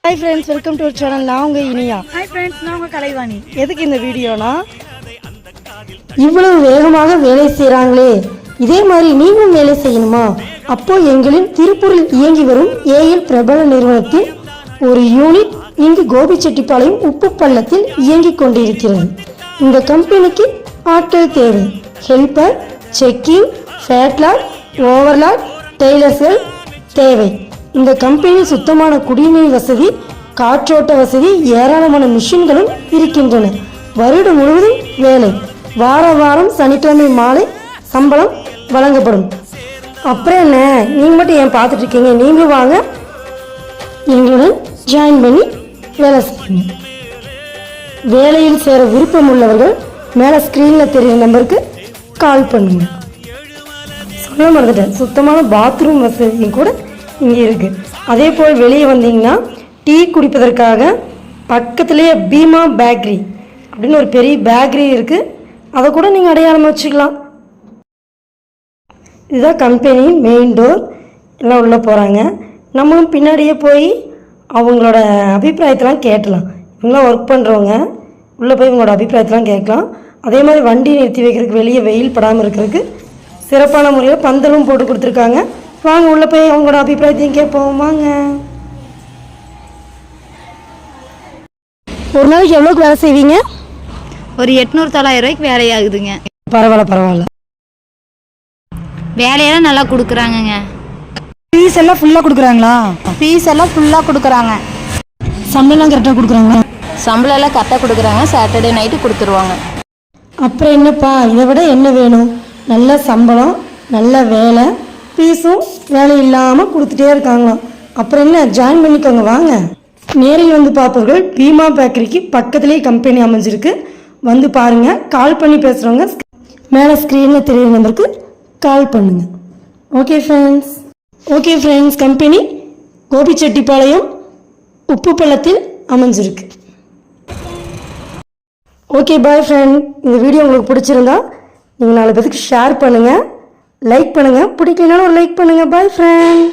Hi friends, welcome to our channel. நான் உங்க Iniya. Hi friends, நான் உங்க கலைவாணி. எதுக்கு இந்த வீடியோனா இவ்வளவு வேகமாக வேலை செய்கிறாங்களே, இதே மாதிரி நீங்களும் வேலை செய்யணுமா? அப்போ எங்களின் திருப்பூரில் இயங்கி வரும் ஏஎல் பிரபல நிறுவனத்தின் ஒரு யூனிட் இங்கு கோபிச்செட்டிப்பாளையம் உப்பு பள்ளத்தில் இயங்கிக் கொண்டிருக்கிறது. இந்த கம்பெனிக்கு ஆட்கள் தேவை. ஹெல்பர், செக்கிங், ஃபேட்லாக், ஓவர்லாக், டெய்லர்ஸ்கள் தேவை. இந்த கம்பெனியில் சுத்தமான குடிநீர் வசதி, காற்றோட்ட வசதி, ஏராளமான மிஷின்களும் இருக்கின்றன. வருடம் முழுவதும் வேலை. வாரம் சனிக்கிழமை மாலை சம்பளம் வழங்கப்படும். அப்புறம் என்ன, நீங்கள் மட்டும் ஏன் பார்த்துட்டு இருக்கீங்க? நீங்களும் வாங்க, எங்களுடன் ஜாயின் பண்ணி வேலை செய்யுங்க. வேலையில் சேர விருப்பம் உள்ளவர்கள் மேலே ஸ்க்ரீனில் தெரிகிற நம்பருக்கு கால் பண்ணுங்க. சொல்ல மறந்துட்டேன், சுத்தமான பாத்ரூம் வசதியும் கூட இங்கே இருக்குது. அதே போல் வெளியே வந்தீங்கன்னா டீ குடிப்பதற்காக பக்கத்துலேயே பீமா பேக்கரி அப்படின்னு ஒரு பெரிய பேக்கரி இருக்குது. அதை கூட நீங்கள் அடையாளமாக வச்சுக்கலாம். இதுதான் கம்பெனியின் மெயின் டோர். எல்லாம் உள்ளே போகிறாங்க. நம்மளும் பின்னாடியே போய் அவங்களோட அபிப்பிராயத்தெலாம் கேட்கலாம். இவங்களாம் ஒர்க் பண்ணுறவங்க, உள்ளே போய் இவங்களோட அபிப்பிராயத்தெலாம் கேட்கலாம். அதே மாதிரி வண்டி நிறுத்தி வைக்கிறதுக்கு வெளியே வெயில் படாமல் இருக்கிறதுக்கு சிறப்பான முறையில் பந்தலும் போட்டு கொடுத்துருக்காங்க. வாங்க உள்ளே போய் அவங்களோட அபிப்பிராயத்தையும் கேட்போம். வாங்க. ஒரு நாளைக்கு எவ்வளோக்கு வேலை செய்வீங்க? ஒரு 800-900 ரூபாய்க்கு வேலையாகுதுங்க. பரவாயில்ல. வேலையெல்லாம் நல்லா கொடுக்குறாங்கங்க. ஃபீஸ் எல்லாம் ஃபுல்லாக கொடுக்குறாங்களா? ஃபீஸ் எல்லாம் ஃபுல்லாக கொடுக்குறாங்க. சம்பளம்லாம் கரெக்டாக கொடுக்குறாங்களா? சம்பளம் எல்லாம் கரெக்டாக கொடுக்குறாங்க. சாட்டர்டே நைட்டு கொடுத்துருவாங்க. அப்புறம் என்னப்பா, இதை விட என்ன வேணும்? நல்ல சம்பளம், நல்ல வேலை, ஃபீஸும் வேலை இல்லாமல் கொடுத்துட்டே இருக்காங்களாம். அப்புறம் என்ன, ஜாயின் பண்ணிக்கோங்க. வாங்க. நேரில் வந்து பார்ப்பவர்கள் பீமா பேக்கரிக்கு பக்கத்துலேயே கம்பெனி அமைஞ்சிருக்கு. வந்து பாருங்கள். கால் பண்ணி பேசுகிறவங்க மேலே ஸ்க்ரீனில் தெரியுற நம்பருக்கு கால் பண்ணுங்கள். ஓகே ஃப்ரெண்ட்ஸ், கம்பெனி கோபிச்செட்டிப்பாளையம் உப்பு பள்ளத்தில் அமைஞ்சிருக்கு. Okay bye friend. இந்த வீடியோ உங்களுக்கு பிடிச்சிருந்தா நீங்கள் 4 பேருக்கு ஷேர் பண்ணுங்கள், லைக் பண்ணுங்கள். பிடிக்கலனாலும் ஒரு லைக் பண்ணுங்கள். பாய் ஃப்ரெண்ட்.